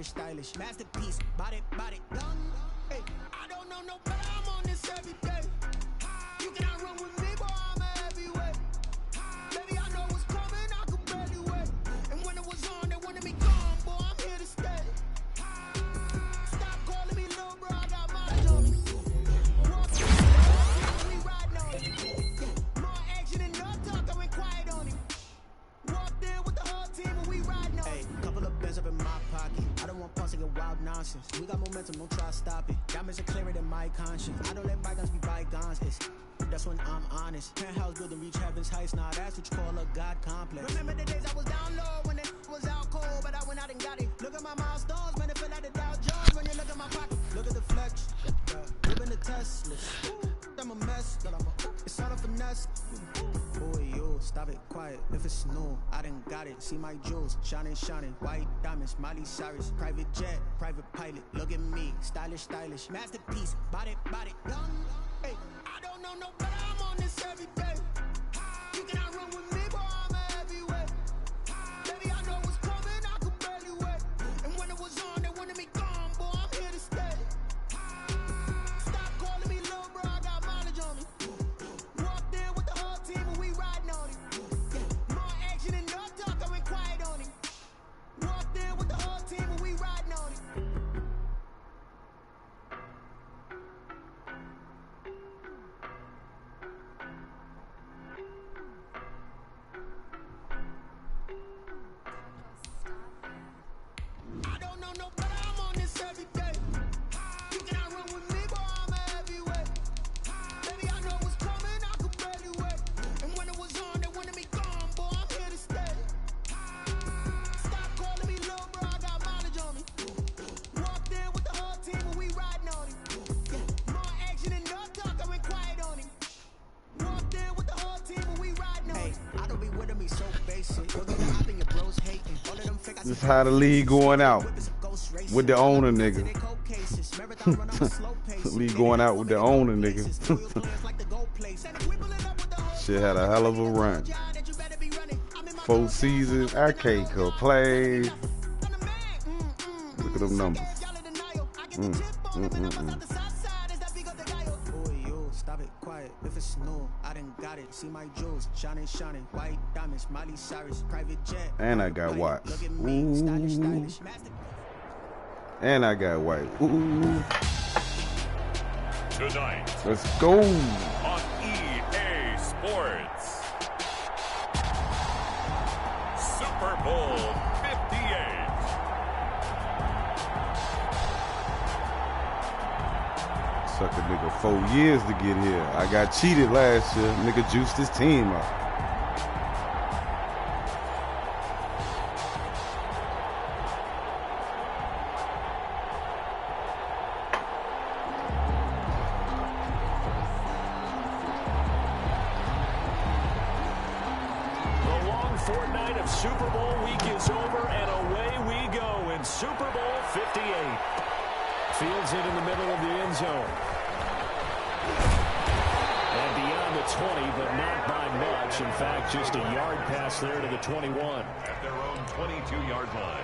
Stylish, masterpiece, body, done. Hey, I don't know no better, I'm on this every day. You cannot run with me, boy, I'm a heavyweight. Baby, I know what's coming, I could barely wait. And when it was on, they wanted me gone, boy, I'm here to stay. Stop calling me little bro, I got mileage on me. Walk we riding on it. Yeah, more action and no talk, I went quiet on him. Walked in with the whole team and we riding on it. Hey, couple of bins up in my pocket. I don't want pulse to get wild nonsense. We got momentum, don't try to stop it. Diamonds are clearer than my conscience. I don't let bygones be bygones. That's when I'm honest. Penthouse building, reach heaven's heights. Now that's what you call a God complex. Remember the days I was down low when it was out cold, but I went out and got it. Look at my milestones, man, it feel like the Dow Jones when you look at my pocket. Look at the flex, living the Teslas. I'm a mess, it's all a finesse. Boy, you stop it quiet. If it's new, I done got it. See my jewels, shining, white diamonds, Miley Cyrus, private jet, private pilot. Look at me, stylish, masterpiece, body, done. Hey, I don't know no better, I'm on this every day. You cannot run with me, boy, I'm a heavyweight. Baby, I know what's coming, I could barely wait. And when it was on, they wanted me gone, boy, I'm here to stay. Stop calling me little bro, I got mileage on me. Walked in with the whole team and we riding on it. Yeah, more action and no talk, I went quiet on him. Walked in with the whole team and we riding on it. This is how the league going out with the owner, nigga. League going out with the owner, nigga. Shit had a hell of a run. 4 seasons, I can't complain. Look at them numbers. If it's new, I done got it. See my jewels, shining, white diamonds, Miley Cyrus, private jet. And I got white. And I got white. Ooh. Tonight. Let's go. On EA Sports. Super Bowl 58. Suck a nigga 4 years to get here. I got cheated last year. Nigga juiced his team up. The long fortnight of Super Bowl week is over, and away we go in Super Bowl 58. Fields it in the middle of the end zone. And beyond the 20, but not by much. In fact, just a yard pass there to the 21. At their own 22-yard line.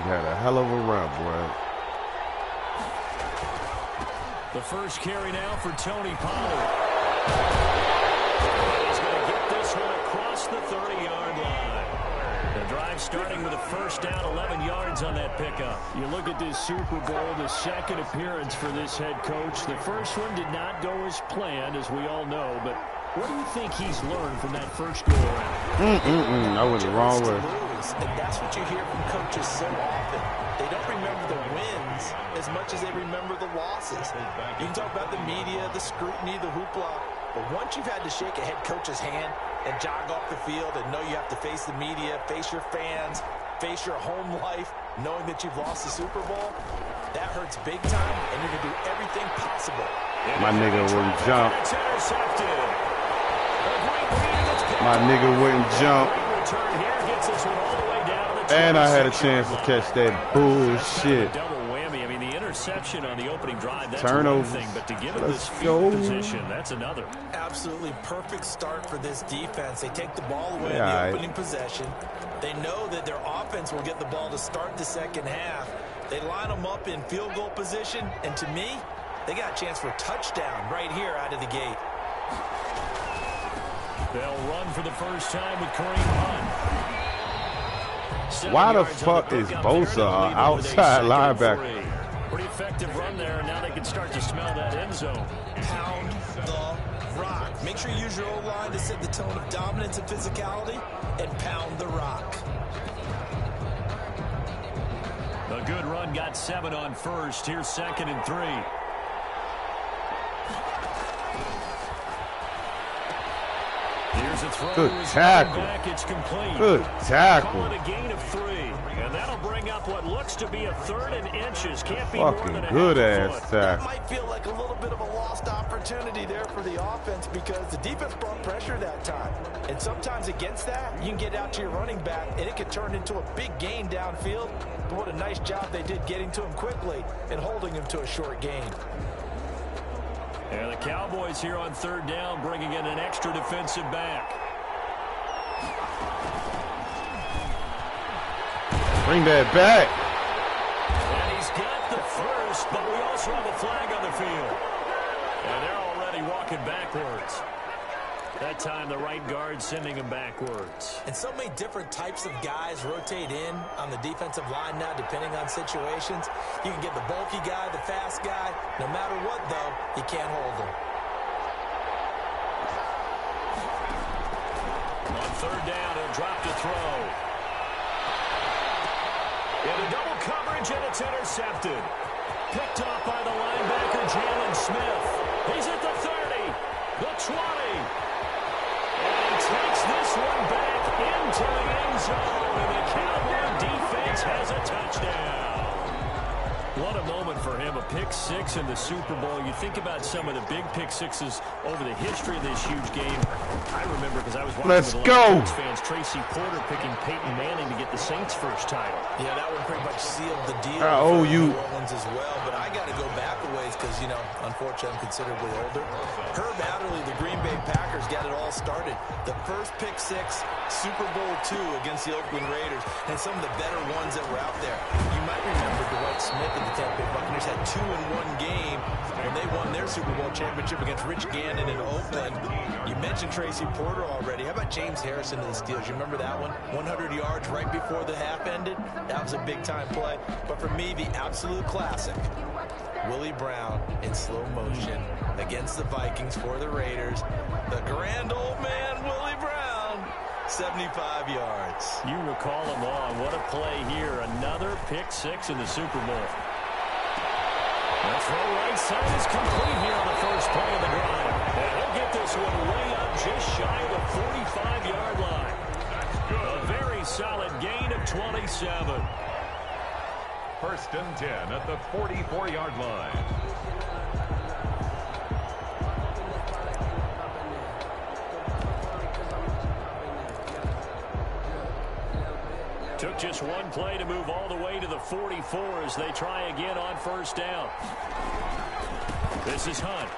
had a hell of a run, boy. The first carry now for Tony Pollard. He's going to get this one across the 30-yard line. The drive starting with a first down, 11 yards on that pickup. You look at this Super Bowl, the second appearance for this head coach. The first one did not go as planned, as we all know, but what do you think he's learned from that first go-around? I went the wrong way. And that's what you hear from coaches so often. They don't remember the wins as much as they remember the losses. You can talk about the media, the scrutiny, the hoopla, but once you've had to shake a head coach's hand and jog off the field and know you have to face the media, face your fans, face your home life, knowing that you've lost the Super Bowl, that hurts big time, and you're going to do everything possible. My nigga wouldn't jump. My nigga wouldn't jump. And I had a chance to catch that bullshit. Double whammy. I mean, the interception on the opening drive, that's turnover. one thing, but to give him this field position, that's another. Absolutely perfect start for this defense. They take the ball away in the opening possession. They know that their offense will get the ball to start the second half. They line them up in field goal position, and to me, they got a chance for a touchdown right here out of the gate. They'll run for the first time with Kareem Hunt. Why the fuck is Bosa outside linebacker? Pretty effective run there, and now they can start to smell that end zone. Pound the rock. Make sure you use your O-line to set the tone of dominance and physicality, and pound the rock. A good run, got 7 on first. Here's 2nd and 3. Here's a throw. Good tackle. Back. It's complete. Good tackle. Call it a gain of 3. And that'll bring up what looks to be a 3rd and inches. Can't be fucking more than good a ass foot. That tackle. might feel like a little bit of a lost opportunity there for the offense because the defense brought pressure that time. And sometimes against that, you can get out to your running back, and it could turn into a big gain downfield. But what a nice job they did getting to him quickly and holding him to a short gain. And the Cowboys here on 3rd down, bringing in an extra defensive back. Bring that back. And he's got the first, but we also have a flag on the field. And they're already walking backwards. That time the right guard sending him backwards. And so many different types of guys rotate in on the defensive line now, depending on situations. You can get the bulky guy, the fast guy. No matter what, though, you can't hold him. On 3rd down, he'll drop to throw. Into double coverage, and it's intercepted. Picked off by the linebacker, Jalen Smith. He's at the 30, the 20. And he takes this one back into the end zone, and the Cowboy defense has a touchdown. What a moment for him, a pick-6 in the Super Bowl. You think about some of the big pick-6s over the history of this huge game. I remember because I was watching Let's with a go. lot of Colts fans, Tracy Porter picking Peyton Manning to get the Saints' first title. Yeah, that one pretty much sealed the deal I owe for you. New Orleans as well. But I got to go back a ways because, you know, unfortunately I'm considerably older. Herb Adderley, the Green Bay Packers, got it all started. The first pick-6, Super Bowl II against the Oakland Raiders, and some of the better ones that were out there. You might remember Dwight Smith and the Tampa Bay Buccaneers had 2 in one game when they won their Super Bowl championship against Rich Gannon in Oakland. You mentioned Tracy Porter already. How about James Harrison in the Steelers? You remember that one? 100 yards right before the half ended. That was a big-time play. But for me, the absolute classic, Willie Brown in slow motion against the Vikings for the Raiders. The grand old man, Willie Brown, 75 yards. You recall them all. What a play here. Another pick-6 in the Super Bowl. The throw right side is complete here on the first play of the drive. And he'll get this one way up just shy of the 45-yard line. A very solid gain of 27. 1st and 10 at the 44-yard line. Took just one play to move all the way to the 44 as they try again on 1st down. This is Hunt.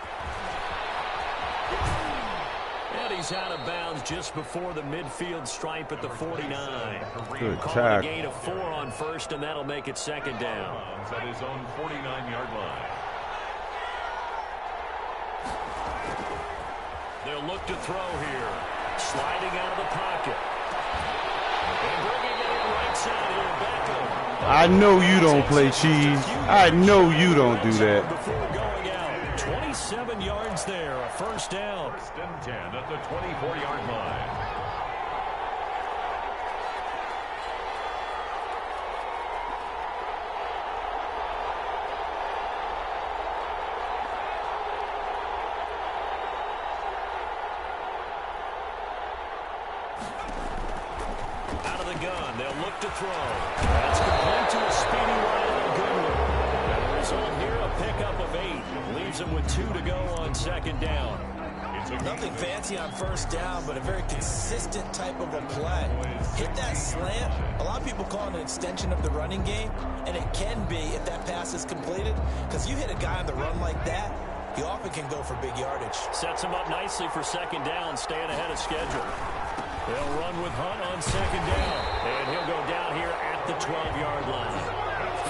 And but he's out of bounds just before the midfield stripe at the 49. Good Call it a tackle. gain of 4 on first, and that'll make it second down. At his own 49-yard line. They'll look to throw here. Sliding out of the pocket. And bringing it in right side here, Beckham. I know you don't play cheese. I know you don't do that. Before going out, 27 yards there, a first down. First and 10 at the 24-yard line. Gun. They'll look to throw. That's complete to a speedy Ryan Goodwin. And the result here, a pickup of 8. Leaves him with 2 to go on second down. Nothing fancy on first down, but a very consistent type of a play. Hit that slant. A lot of people call it an extension of the running game, and it can be if that pass is completed, because you hit a guy on the run like that, he often can go for big yardage. Sets him up nicely for second down, staying ahead of schedule. They'll run with Hunt on second down, and he'll go down here at the 12-yard line.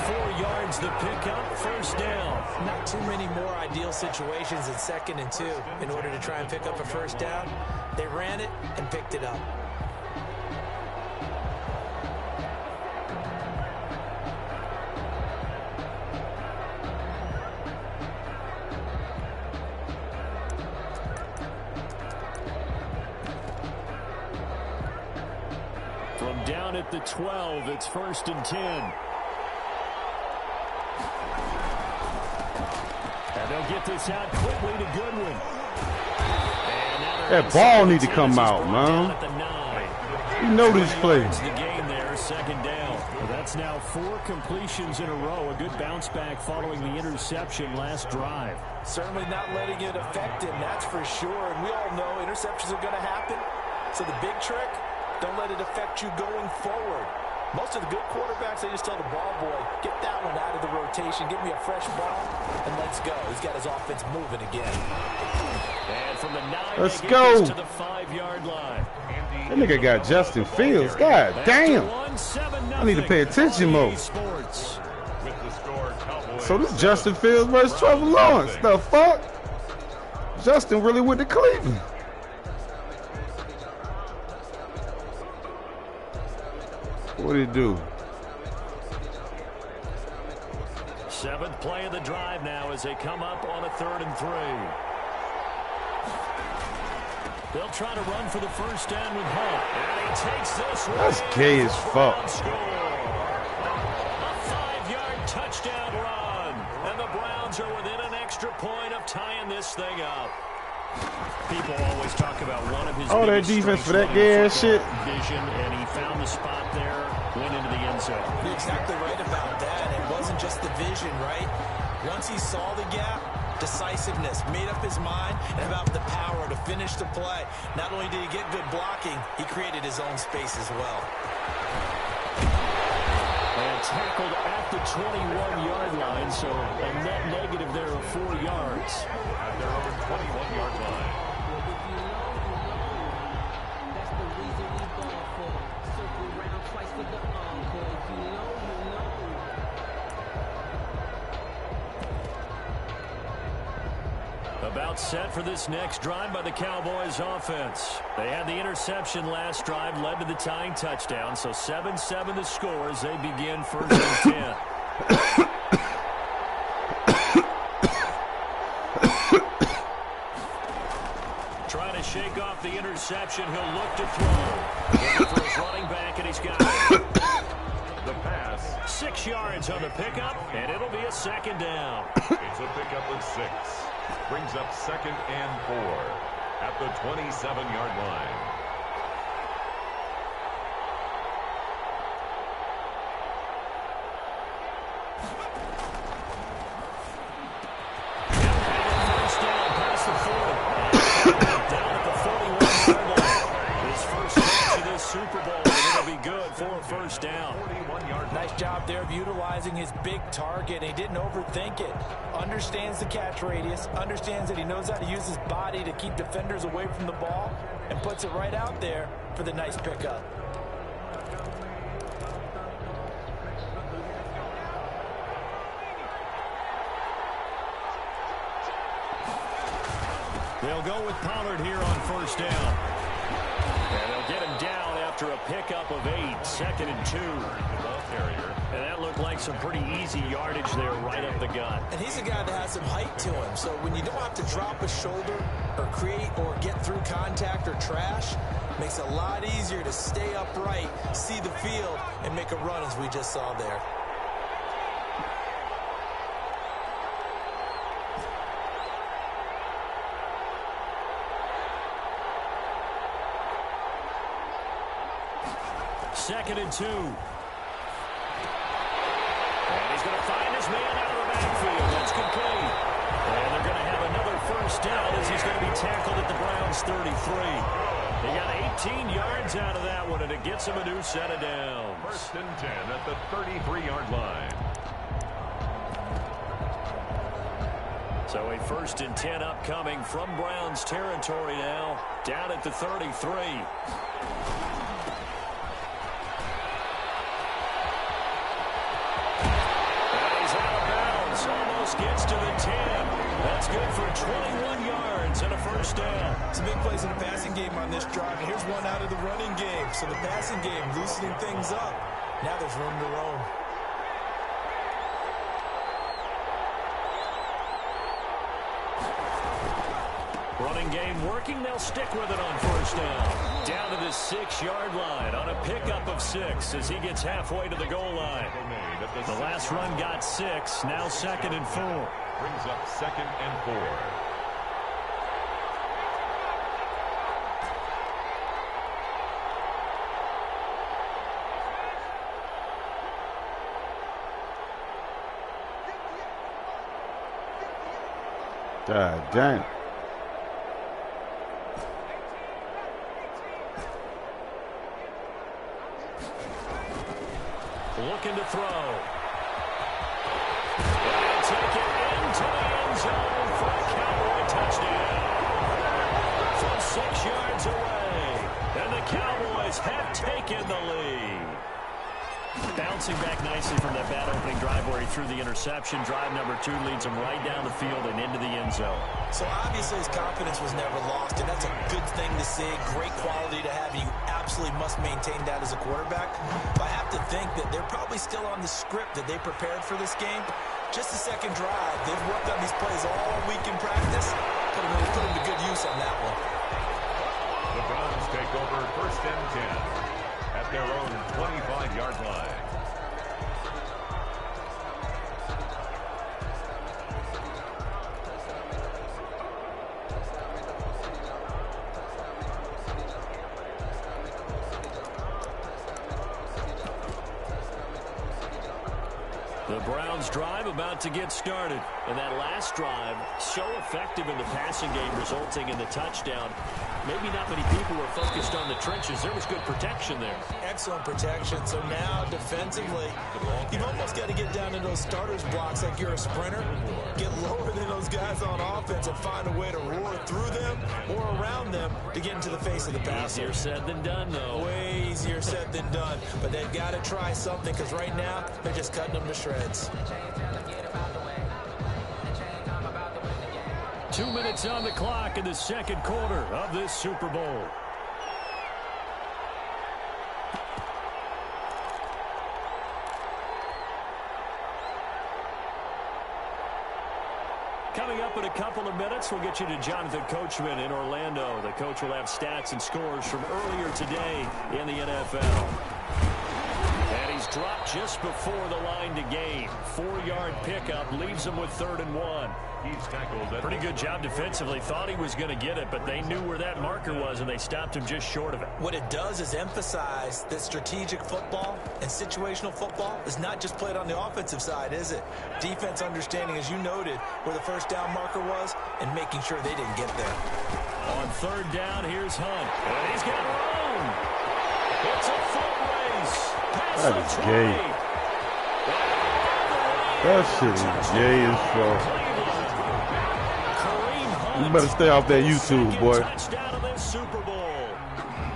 4 yards the pickup, first down. Not too many more ideal situations in 2nd and 2 in order to try and pick up a first down. They ran it and picked it up. From down at the 12, it's 1st and 10. And they'll get this out quickly to Goodwin. That ball need to come out, man. You know this play. The game there, second down. Well, that's now 4 completions in a row. A good bounce back following the interception last drive. Certainly not letting it affect him, that's for sure. And we all know interceptions are going to happen. So the big trick, don't let it affect you going forward. Most of the good quarterbacks, they just tell the ball boy, get that one out of the rotation, give me a fresh ball, and let's go. He's got his offense moving again. And from the 9, let's go to the 5-yard line. That nigga got Justin Fields. God damn. I need to pay attention more. So this Justin Fields versus Trevor Lawrence. The fuck? Justin really went to Cleveland. What did he do? 7th play of the drive now as they come up on a 3rd and 3. They'll try to run for the first down with Hunt. And he takes this one. That's gay as fuck. A 5-yard touchdown run. And the Browns are within an extra point of tying this thing up. People always talk about one of his that defense for that gay ass shit. Vision, and he found the spot there, went into the end zone. You're exactly right about that. It wasn't just the vision, right? Once he saw the gap, decisiveness, made up his mind, and about the power to finish the play. Not only did he get good blocking, he created his own space as well. And tackled at the 21-yard line, so a net negative there of 4 yards. At their own 21-yard line. About set for this next drive by the Cowboys offense. They had the interception last drive, led to the tying touchdown, so 7-7 the score as they begin 1st and 10. Trying to shake off the interception, he'll look to throw. For his running back, and he's got it. The pass. 6 yards on the pickup, and it'll be a second down. It's a pickup of 6. Brings up 2nd and 4 at the 27-yard line. First down past the 40. Down at the 41-yard line. His first catch of this Super Bowl, and it'll be good for a first down. 41-yard line. Nice job there of utilizing his big target. He didn't overthink it. Understands the catch radius, understands that he knows how to use his body to keep defenders away from the ball, and puts it right out there for the nice pickup. They'll go with Pollard here on first down. And they'll get him down after a pickup of 8, 2nd and 2. And that looked like some pretty easy yardage there right up the gut. And he's a guy that has some height to him. So when you don't have to drop a shoulder or create or get through contact or trash, makes it a lot easier to stay upright, see the field, and make a run as we just saw there. Second and 2. And he's going to find his man out of the backfield. That's complete. And they're going to have another first down as he's going to be tackled at the Browns' 33. He got 18 yards out of that one, and it gets him a new set of downs. First and 10 at the 33-yard line. So a first and 10 upcoming from Browns territory now, down at the 33. Almost gets to the 10. That's good for 21 yards and a first down. Some big plays in the passing game on this drive. And here's one out of the running game. So the passing game loosening things up. Now there's room to roam. Running game working. They'll stick with it on first down. Down to the 6-yard line on a pickup of 6 as he gets halfway to the goal line. The last run got 6. Now 2nd and 4. Brings up 2nd and 4. God damn. Looking to throw. And take it into the end zone for a Cowboy touchdown. From 6 yards away. And the Cowboys have taken the lead. Bouncing back nicely from that bad opening drive where he threw the interception. Drive number 2 leads him right down the field and into the end zone. So obviously his confidence was never lost, and that's a good thing to see. Great quality to have. You absolutely must maintain that as a quarterback. But I have to think that they're probably still on the script that they prepared for this game. Just the second drive. They've worked on these plays all week in practice. Put them to good use on that one. The Browns take over first and 10 at their own 25-yard line. The Browns drive about to get started. And that last drive, so effective in the passing game, resulting in the touchdown. Maybe not many people were focused on the trenches. There was good protection there. Excellent protection. So now defensively, you've almost got to get down to those starters blocks like you're a sprinter. Get lower than those guys on offense and find a way to roar through them or around them to get into the face of the passer. Easier said than done, though. Way easier said than done. But they've got to try something because right now they're just cutting them to shreds. 2 minutes on the clock in the second quarter of this Super Bowl. Coming up in a couple of minutes, we'll get you to Jonathan Coachman in Orlando. The coach will have stats and scores from earlier today in the NFL. And he's dropped just before the line to gain. 4-yard pickup leaves him with 3rd and 1. He's tackled. Pretty good job defensively. Thought he was going to get it, but they knew where that marker was, and they stopped him just short of it. What it does is emphasize that strategic football and situational football is not just played on the offensive side, is it? Defense understanding, as you noted, where the first down marker was and making sure they didn't get there. On 3rd down, here's Hunt. And he's got room. It's a foot race. Past That the is 20. gay. That shit is gay as fuck. You better stay off that YouTube, boy. Touchdown of this Super Bowl.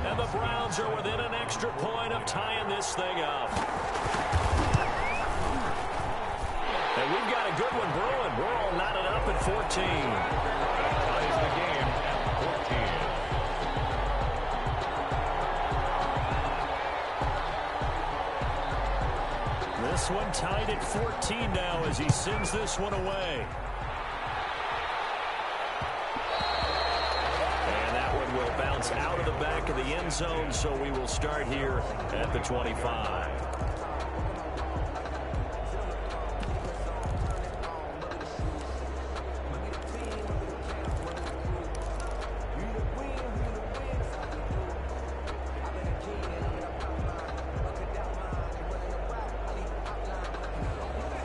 And the Browns are within an extra point of tying this thing up. And we've got a good one brewing. We're all knotted up at 14. Ties the game at 14. This one tied at 14 now as he sends this one away. And that one will bounce out of the back of the end zone, so we will start here at the 25.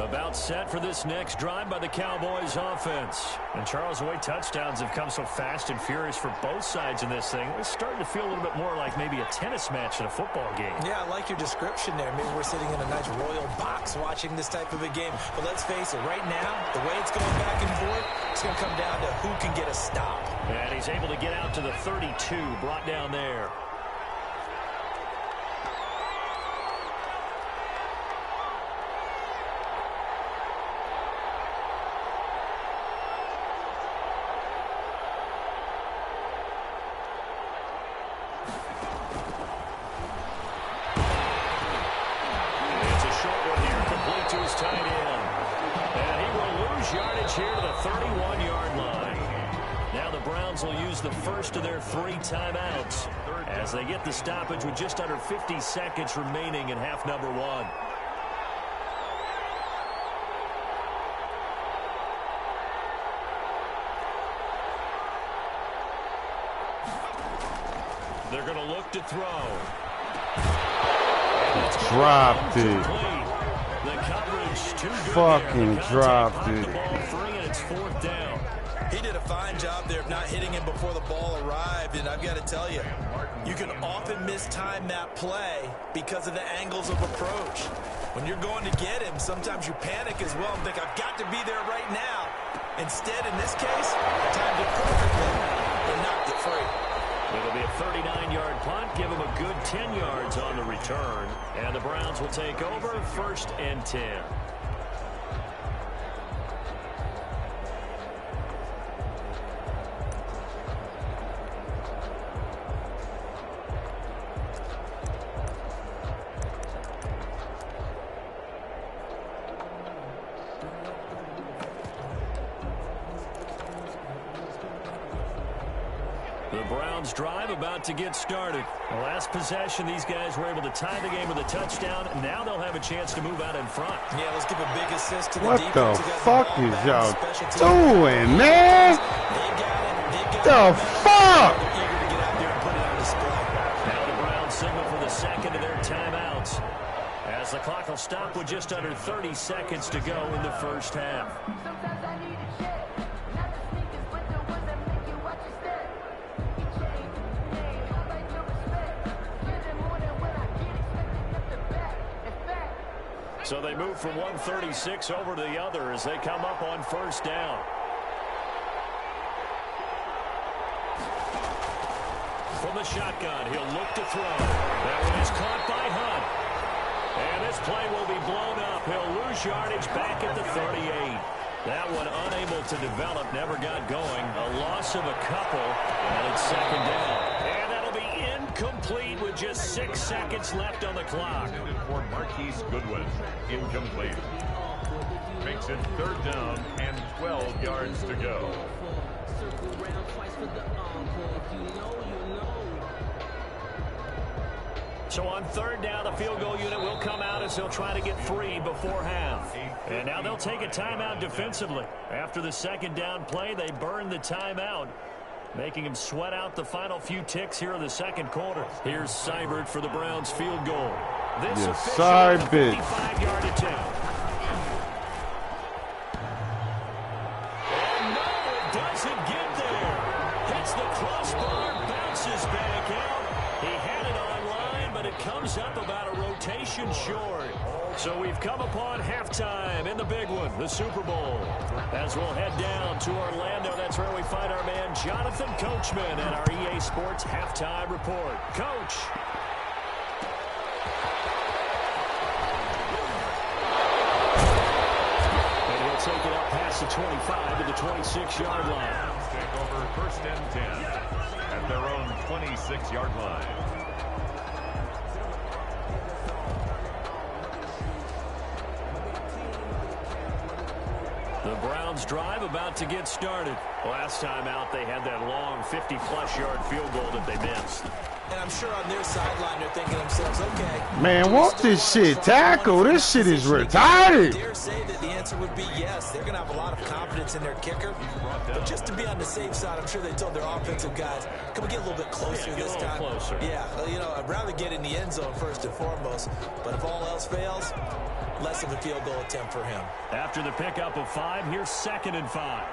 About set for this next drive by the Cowboys offense. And Charles, the way touchdowns have come so fast and furious for both sides in this thing, it's starting to feel a little bit more like maybe a tennis match in a football game. Yeah, I like your description there. Maybe we're sitting in a nice royal box watching this type of a game. But let's face it, right now, the way it's going back and forth, it's going to come down to who can get a stop. And he's able to get out to the 32, brought down there. Here to the 31-yard line. Now the Browns will use the first of their 3 timeouts as they get the stoppage with just under 50 seconds remaining in half number 1. They're going to look to throw. Dropped it. The coverage too good. Fucking dropped it. It's 4th down. He did a fine job there of not hitting him before the ball arrived, and I've got to tell you, you can often mistime that play because of the angles of approach. When you're going to get him, sometimes you panic as well and think, I've got to be there right now. Instead, in this case, timed it perfectly and knocked it free. It'll be a 39-yard punt, give him a good 10 yards on the return, and the Browns will take over 1st and 10. The Browns drive about to get started. The last possession, these guys were able to tie the game with a touchdown. Now they'll have a chance to move out in front. Yeah, let's give a big assist to the What defense. the fuck is y'all doing, man? The fuck? Now the Browns signal for the second of their timeouts, as the clock will stop with just under 30 seconds to go in the first half. So they move from 136 over to the other as they come up on 1st down. From the shotgun, he'll look to throw. That one is caught by Hunt. And this play will be blown up. He'll lose yardage back at the 38. That one unable to develop, never got going. A loss of a couple, and it's 2nd down. And that'll be incomplete with just 6 seconds left on the clock. For Marquise Goodwin, incomplete. Makes it 3rd down and 12 yards to go. So on 3rd down, the field goal unit will come out as they'll try to get 3 before half. And now they'll take a timeout defensively. After the 2nd down play, they burn the timeout, making him sweat out the final few ticks here in the 2nd quarter. Here's Seibert for the Browns field goal. This Yes, Seibert. 55-yard attempt. And no, it doesn't get there. Hits the crossbar, bounces back out. He had it online, but it comes up about a rotation short. So we've come upon halftime in the big one, the Super Bowl. As we'll head down to Orlando, that's where we find our man Jonathan Coachman at our EA Sports Halftime Report. Coach. And he'll take it up past the 25 to the 26-yard line. Take over 1st and 10 at their own 26-yard line. The Browns drive about to get started. Last time out, they had that long 50-plus yard field goal that they missed. And I'm sure on their sideline they're thinking to themselves, okay. Man, walk this shit. Tackle. This shit is retarded. I dare say that the answer would be yes. They're going to have a lot of confidence in their kicker. But just to be on the safe side, I'm sure they told their offensive guys, can we get a little bit closer this time? Closer. Yeah, you know, I'd rather get in the end zone first and foremost. But if all else fails, less of a field goal attempt for him. After the pickup of 5, here's 2nd and 5.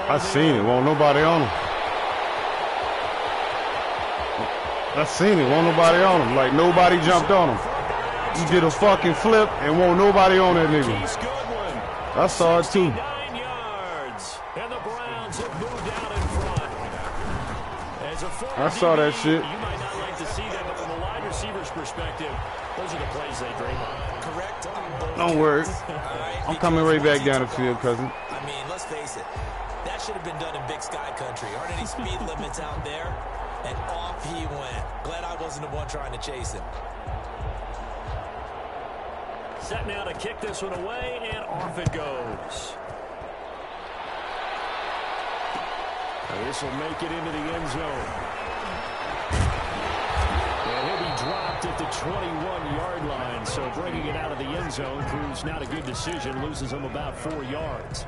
I seen it. Won't nobody on him. I seen it. Won't nobody on him. Like nobody jumped on him. You did a fucking flip and won't nobody on that nigga. I saw it too. 9 yards, and the Browns have moved out in front. As a I saw that shit. You might not like to see that, but from a wide receiver's perspective, those are the plays they dream of. Correct. Don't worry. I'm coming right back down the field, cousin. I mean, let's face it. That should have been done in Big Sky Country. Aren't any speed limits out there? And off he went. Glad I wasn't the one trying to chase him. Set now to kick this one away, and off it goes. And this will make it into the end zone. And he'll be dropped at the 21-yard line, so bringing it out of the end zone proves not a good decision, loses him about 4 yards.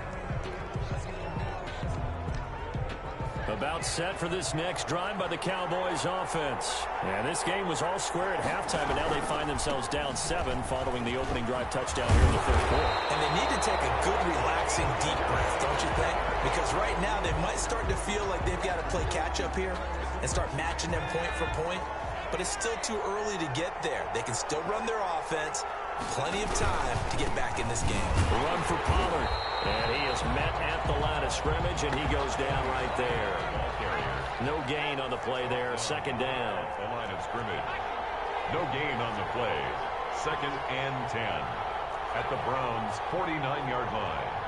About set for this next drive by the Cowboys offense. And this game was all square at halftime, and now they find themselves down 7 following the opening drive touchdown here in the first quarter. And they need to take a good, relaxing, deep breath, don't you think? Because right now they might start to feel like they've got to play catch-up here and start matching them point for point. But it's still too early to get there. They can still run their offense. Plenty of time to get back in this game. Run for Pollard. And he is met at the line of scrimmage, and he goes down right there. No gain on the play there. 2nd down. The line of scrimmage. No gain on the play. 2nd and 10 at the Browns' 49-yard line.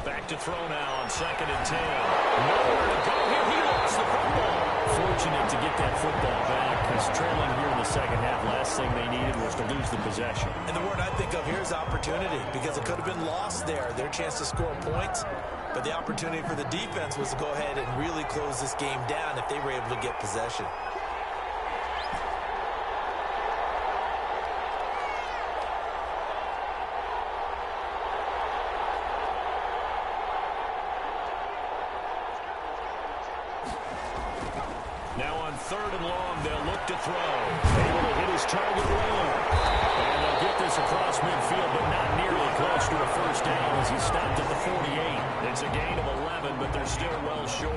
Back to throw now on 2nd and 10. Nowhere to go here. He lost the football. Fortunate to get that football back, because trailing here in the second half, last thing they needed was to lose the possession. And the word I think of here is opportunity, because it could have been lost there. Their chance to score points, but the opportunity for the defense was to go ahead and really close this game down if they were able to get possession. Now on 3rd and long, they'll look to throw. Able to hit his target well. And they'll get this across midfield, but not nearly close to a first down as he stopped at the 48. It's a gain of 11, but they're still well short.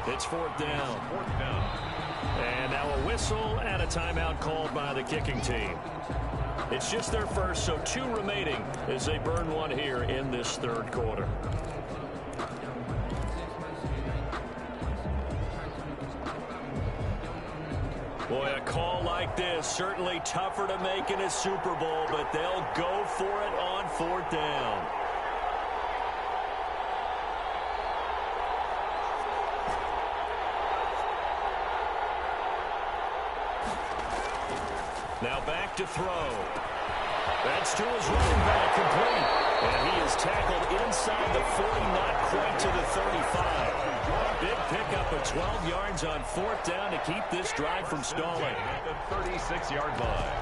It's 4th down. 4th down. And now a whistle and a timeout called by the kicking team. It's just their first, so 2 remaining as they burn one here in this 3rd quarter. Boy, a call like this, certainly tougher to make in a Super Bowl, but they'll go for it on 4th down. Now back to throw. That's to his running back, complete. And he is tackled inside the 40, not quite to the 35. Big pickup of 12 yards on 4th down to keep this drive from stalling. At the 36-yard line.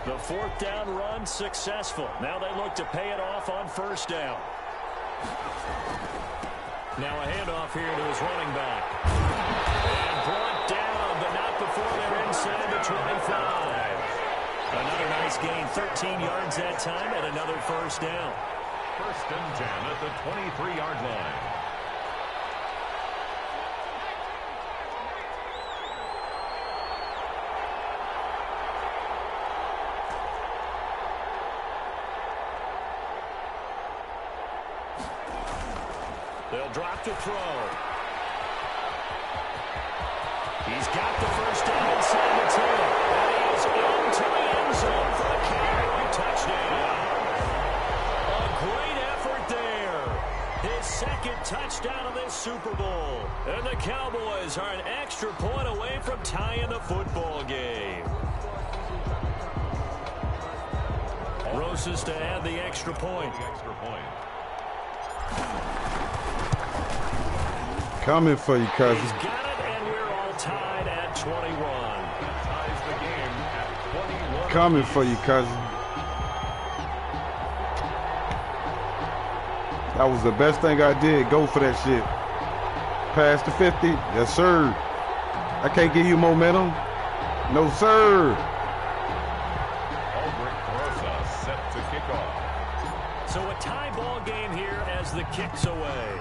The 4th down run successful. Now they look to pay it off on 1st down. Now a handoff here to his running back. And brought down, but not before they're inside the 25. Another nice gain, 13 yards that time, and another 1st down. 1st and 10 at the 23-yard line. They'll drop to throw. He's got the 1st down inside the 10. And he is into the end zone for a Cowboy touchdown. A great effort there. His 2nd touchdown of this Super Bowl. And the Cowboys are an extra point away from tying the football game. Rosas to add the extra point. Coming for you, cousin. He's got it, and we're all tied at 21. That ties the game at 21. Coming for you, cousin. That was the best thing I did. Go for that shit. Past the 50. Yes, sir. I can't give you momentum. No, sir. Albrecht Rosa set to kick off. So a tie ball game here as the kick's away.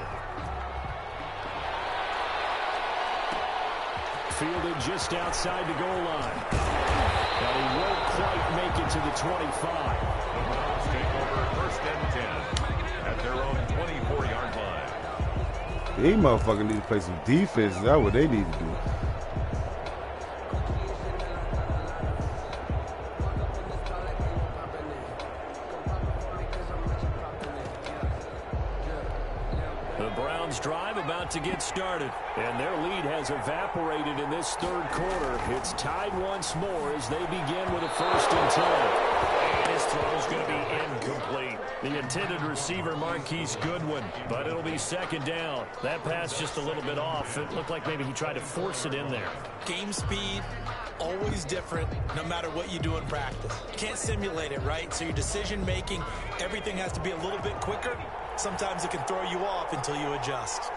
Fielded just outside the goal line. But he won't quite make it to the 25. The Browns take over 1st and 10 at their own 24-yard line. These motherfuckers need to play some defense. That's what they need to do. Drive about to get started, and their lead has evaporated in this 3rd quarter. It's tied once more as they begin with a 1st and 10. And his throw's going to be incomplete. The intended receiver, Marquise Goodwin, but it'll be 2nd down. That pass just a little bit off. It looked like maybe he tried to force it in there. Game speed, always different, no matter what you do in practice. Can't simulate it, right? So your decision making, everything has to be a little bit quicker. Sometimes it can throw you off until you adjust.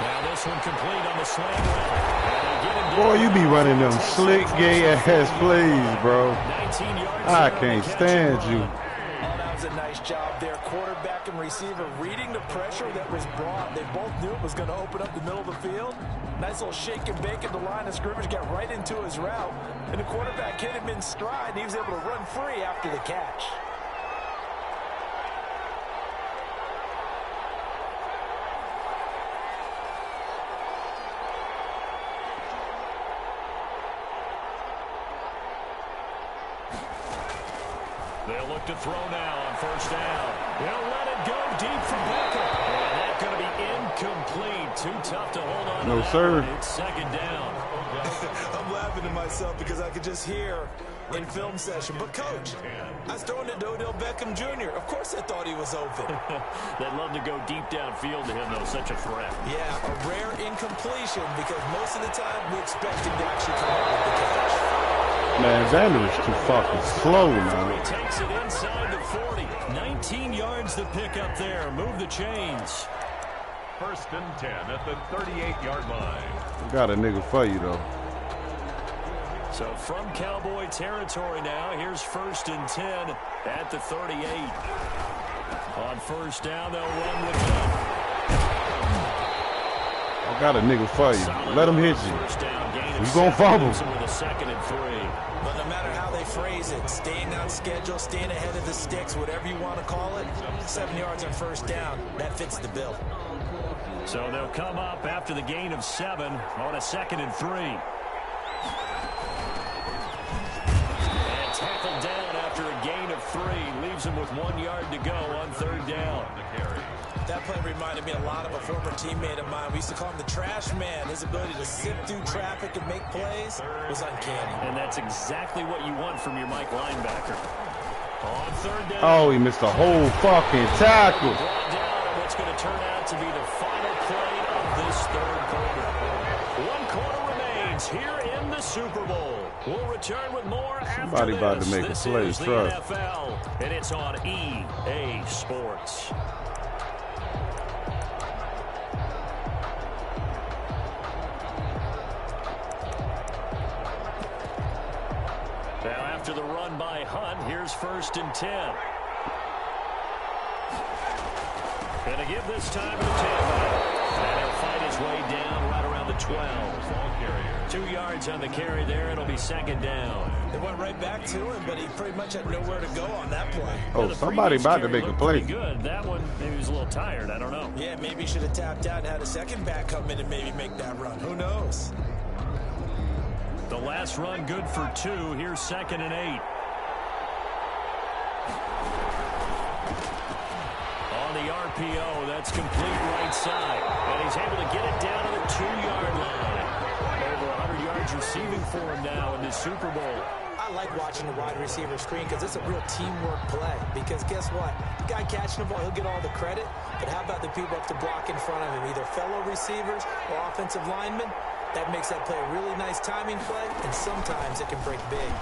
Now this one complete on the slant route. Boy, you be running them slick, gay-ass plays, bro. I can't stand you. Oh, that was a nice job there. Quarterback and receiver reading the pressure that was brought. They both knew it was going to open up the middle of the field. Nice little shake and bake at the line of scrimmage, got right into his route. And the quarterback hit him in stride, and he was able to run free after the catch. They'll look to throw now on 1st down. They'll let it go deep for Beckham. And that's going to be incomplete. Too tough to hold on. No, sir. It's 2nd down. I'm laughing to myself because I could just hear in film session. But, Coach, I was throwing to Odell Beckham Jr. Of course I thought he was open. They'd love to go deep downfield to him, though. Such a threat. Yeah, a rare incompletion because most of the time we expect him to actually come up with the catch. Man, Xander is too fucking slow, man. He takes it inside the 40. 19 yards to pick up there. Move the chains. 1st and 10 at the 38-yard line. Got a nigga for you, though. So from Cowboy territory now, here's 1st and 10 at the 38. On 1st down, they'll run with him. I got a nigga for you. Let him hit you. He's gonna fumble. With a 2nd and 3. But no matter how they phrase it, staying on schedule, staying ahead of the sticks, whatever you want to call it, 7 yards on 1st down, that fits the bill. So they'll come up after the gain of 7 on a 2nd and 3. And tackled down after a gain of 3. Leaves him with 1 yard to go on 3rd down. That play reminded me a lot of a former teammate of mine. We used to call him the trash man. His ability to sift through traffic and make plays was uncanny. And that's exactly what you want from your Mike linebacker. On 3rd down. Oh, he missed a whole fucking tackle. Brought down what's going to turn out to be the final play of this third quarter. 1 quarter remains here in the Super Bowl. We'll return with more after Somebody this. about to make a This play, is the trust. NFL, and it's on EA Sports. Now after the run by Hunt, here's 1st and 10. Going to give this time to Tampa. And he'll fight his way down right around the 12. 2 yards on the carry there. It'll be 2nd down. They went right back to him, but he pretty much had nowhere to go on that play. Oh, somebody about to make a play. Good. That one, maybe he was a little tired. I don't know. Yeah, maybe he should have tapped out and had a second back come in and maybe make that run. Who knows? The last run good for 2. Here's 2nd and 8. On the RPO, that's complete right side. And he's able to get it down to the 2-yard line. Over 100 yards receiving for him now in this Super Bowl. I like watching the wide receiver screen because it's a real teamwork play. Because guess what? The guy catching the ball, he'll get all the credit. But how about the people up to block in front of him? Either fellow receivers or offensive linemen. That makes that play a really nice timing play, and sometimes it can break big. Able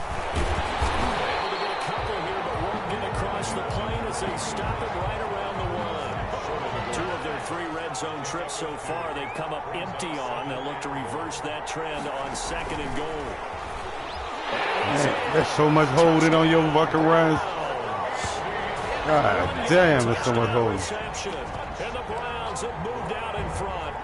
to get a couple here, but won't get across the plane as they stop it right around the 1. 2 of their 3 red zone trips so far, they've come up empty on. They'll look to reverse that trend on 2nd and goal. Man, there's so much holding on your fucking runs. God damn, there's so much holding. And the Browns have moved out in front.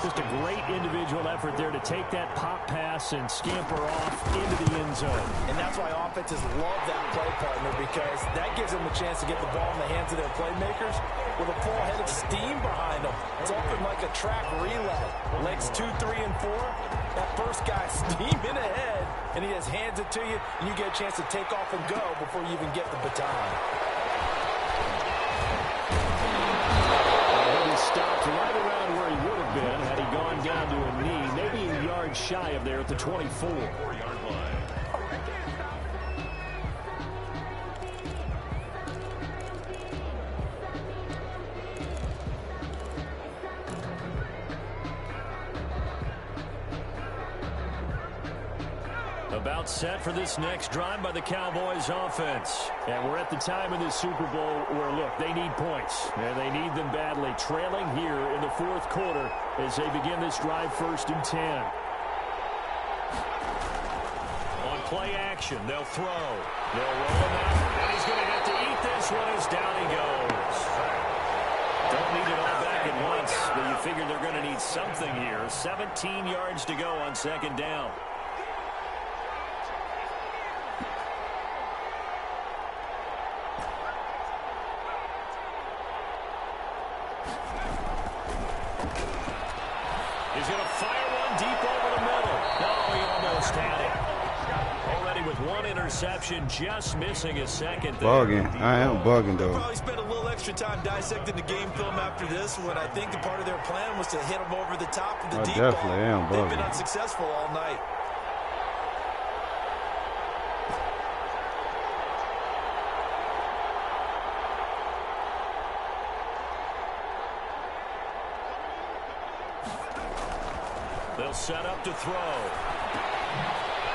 Just a great individual effort there to take that pop pass and scamper off into the end zone. And that's why offenses love that play partner, because that gives them a chance to get the ball in the hands of their playmakers with a full head of steam behind them. It's open like a track relay. Legs 2, 3, and 4. That first guy steaming ahead, and he just hands it to you, and you get a chance to take off and go before you even get the baton. He stopped right around where he would have been had he gone down to a knee, maybe a yard shy of there at the 24. 4-yard line. About set for this next drive by the Cowboys offense. And we're at the time in this Super Bowl where, look, they need points. And they need them badly. Trailing here in the 4th quarter as they begin this drive 1st and 10. On play action, they'll throw. They'll roll him out. And he's going to have to eat this one as down he goes. Don't need it all back at once, but you figure they're going to need something here. 17 yards to go on 2nd down. He's going to fire one deep over the middle. No, he almost had it. Already with 1 interception, just missing his 2nd there. Bugging. I am bugging, though. Probably spent a little extra time dissecting the game film after this, when I think the part of their plan was to hit them over the top of the deep ball. Definitely am They've been bugging. unsuccessful all night. They'll set up to throw.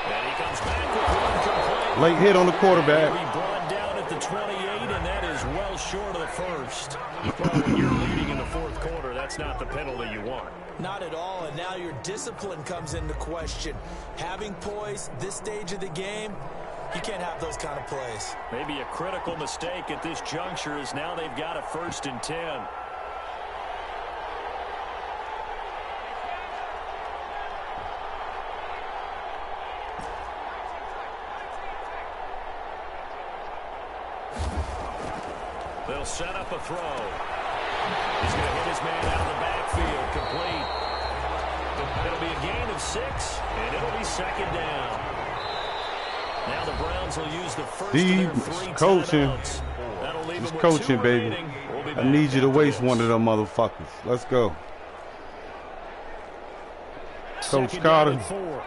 And he comes back with one complete. Late hit on the quarterback. He'll be brought down at the 28, and that is well short of the 1st. Well, when you're leading in the 4th quarter, that's not the penalty you want. Not at all, and now your discipline comes into question. Having poise this stage of the game, you can't have those kind of plays. Maybe a critical mistake at this juncture is now they've got a 1st and 10. They'll set up a throw. He's going to hit his man out of the backfield, complete. It'll be a gain of 6, and it'll be 2nd down. Now the Browns will use the first of their 3 coaching. timeouts. That'll leave It's them with coaching, 2 baby. remaining. We'll be I back need you to after waste this. one of them motherfuckers. Let's go. Coach 2nd Carter. down and 4.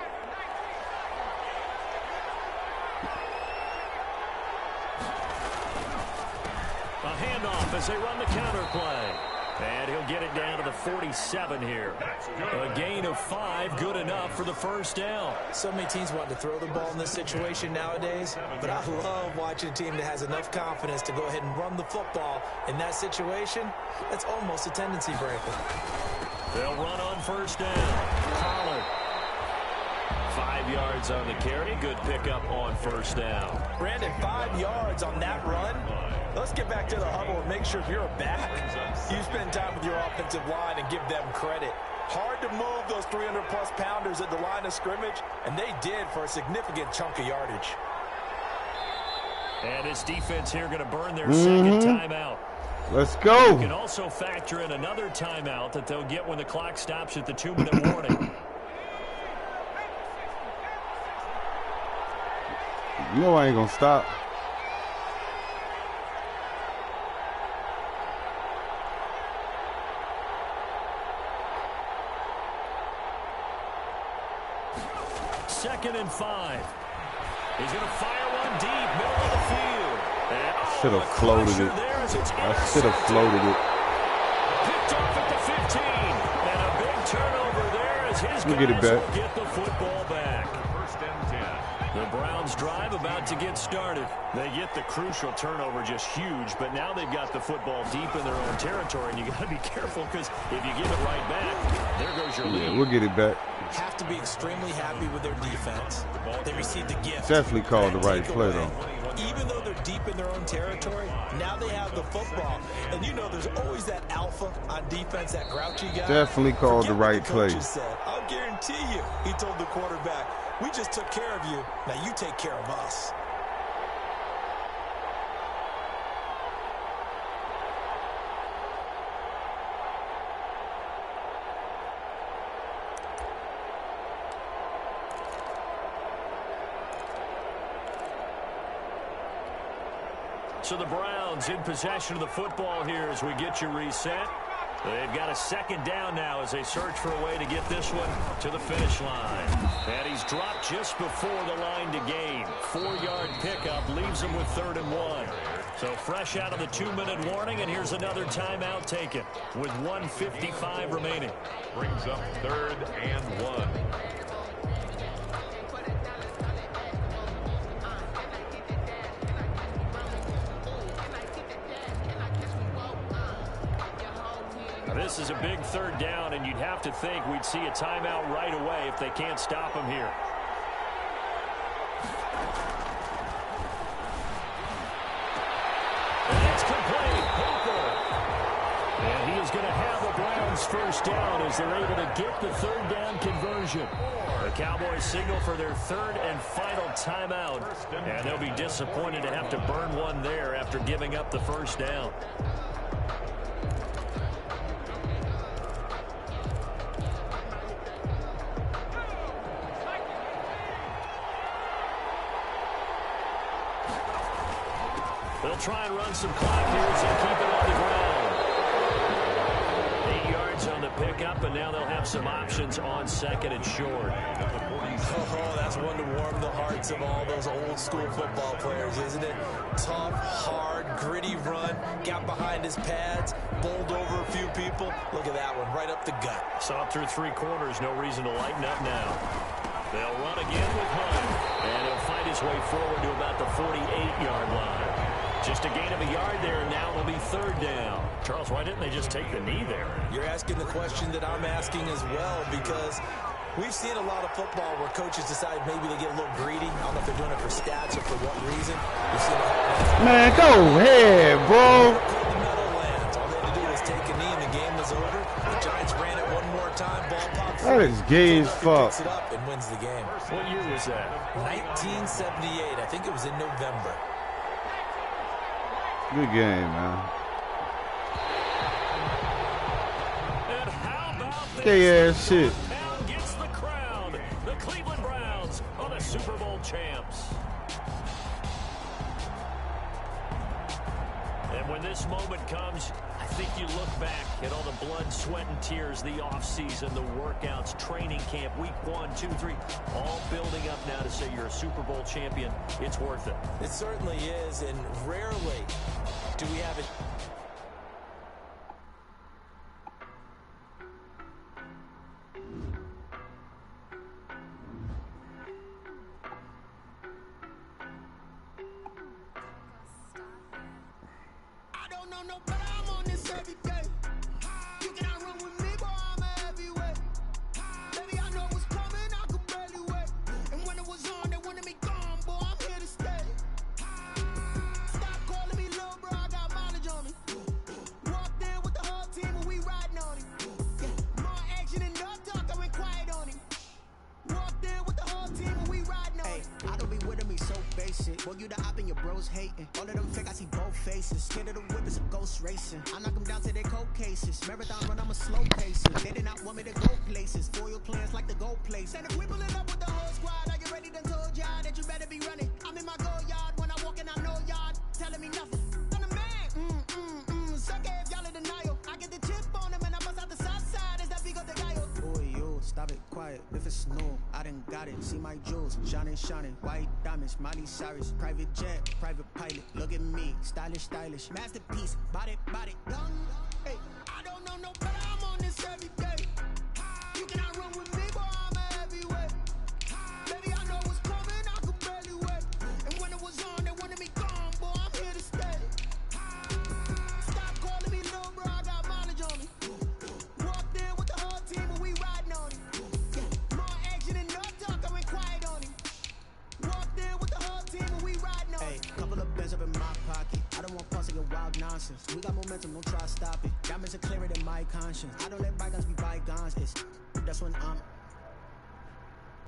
A handoff, as they run the counter play. And he'll get it down to the 47 here. A gain of 5, good enough for the first down. So many teams want to throw the ball in this situation nowadays, but I love watching a team that has enough confidence to go ahead and run the football. In that situation, that's almost a tendency breaker. They'll run on first down. Pollard. 5 yards on the carry. Good pickup on first down. Brandon, 5 yards on that run. Let's get back to the huddle and make sure if you're a back, you spend time with your offensive line and give them credit. Hard to move those 300-plus pounders at the line of scrimmage, and they did for a significant chunk of yardage. And this defense here going to burn their second timeout. Let's go. You can also factor in another timeout that they'll get when the clock stops at the 2-minute warning. You know I ain't going to stop. Second and 5. He's going to fire one deep, middle of the field. Should have floated it. I should have floated it. Picked off at the 15. And a big turnover there as his We'll get it guys back. will get the football back. First and 10. The Browns drive about to get started. They get the crucial turnover, just huge, but now they've got the football deep in their own territory, and you got to be careful because if you give it right back, there goes your lead. Yeah, we'll get it back. Have to be extremely happy with their defense. They received the gift. Definitely called the right play, though. Even though they're deep in their own territory, now they have the football. And you know there's always that alpha on defense, that grouchy guy. Definitely called the Forget what right play. coach said. I'll guarantee you, he told the quarterback, we just took care of you. Now you take care of us. So the Browns in possession of the football here as we get you reset. They've got a second down now as they search for a way to get this one to the finish line. And he's dropped just before the line to gain. 4-yard pickup leaves him with 3rd and 1. So fresh out of the 2-minute warning, and here's another timeout taken with 1:55 remaining. Brings up 3rd and 1. This is a big 3rd down, and you'd have to think we'd see a timeout right away if they can't stop him here. And it's complete. Hooper. And he is going to have the Browns first down as they're able to get the 3rd down conversion. The Cowboys signal for their 3rd and final timeout, and they'll be disappointed to have to burn one there after giving up the first down. They'll try and run some clock here as they keep it on the ground. 8 yards on the pickup, and now they'll have some options on 2nd and short. Oh, that's one to warm the hearts of all those old school football players, isn't it? Tough, hard, gritty run, got behind his pads, bowled over a few people. Look at that one, right up the gut. Saw it through 3 quarters, no reason to lighten up now. They'll run again with Hunt, and he'll find his way forward to about the 48-yard line. Just a gain of a yard there, and now it'll be 3rd down. Charles, why didn't they just take the knee there? You're asking the question that I'm asking as well, because we've seen a lot of football where coaches decide maybe they get a little greedy. I don't know if they're doing it for stats or for what reason. We've seen it happen. Man, go ahead, bro. The Meadowlands. All they had to do was take a knee and the game was over. The Giants ran it one more time. Ball popped. That is gay as fuck. Picks it up and wins the game. What year was that? 1978. I think it was in November. Good game, man. And how about this? Gay ass shit. Town gets the crown. The Cleveland Browns are the Super Bowl champs. And when this moment comes, I think you look back at all the blood, sweat, and tears, the offseason, the workouts, training camp, week 1, 2, 3, all building up now to say you're a Super Bowl champion. It's worth it. It certainly is, and rarely do we have it. know no better, I'm on this every day. You cannot run with me, boy, I'm a heavyweight. Baby, I know what's coming, I could barely wait. And when it was on, they wanted me gone, boy, I'm here to stay. Stop calling me little bro, I got mileage on me. Walked in with the whole team and we riding on him. Yeah, more action and no talk, I went quiet on him. Walked in with the whole team and we riding on him. I don't be with him, he's so basic. Boy, you the op and your bros hating. All of them fake, I see both faces. Scared of the whip, it's a ghost racing. I knock them down to their cold cases. Marathon run, I'm a slow pacer. They did not want me to go places. Foil plans like the gold place. And if we pulling up with the whole squad, are you ready? Done told y'all that you better be running. I'm in my go yard when I walk in, I know y'all telling me nothing. I'm the man. Suck it if y'all in denial. I get the chip on him and I bust out the south side. Is that Vigo the guy? Boy, yo, stop it, quiet. If it's snow, I done got it. See my jewels, shining, shining. White diamonds, Miley Cyrus. Private jet, private pilot. Look at me, stylish, stylish. Masterpiece, body, Done. Hey, I don't know no better, I'm on this every day. You cannot run with me, boy, I'm a heavyweight. Baby, I know what's coming, I could barely wait. And when it was on, they wanted me gone, boy, I'm here to stay. Stop calling me little bro, I got mileage on me. Walked in with the whole team and we riding on him. Yeah, more action and no talk, I went quiet on him. Walked in with the whole team and we riding on him. Hey, couple of bands up in my pocket. I don't want pulse and wild nonsense. We got momentum, don't try to stop it. Diamonds are clearer than my conscience. I don't let bygones be bygones. That's when I'm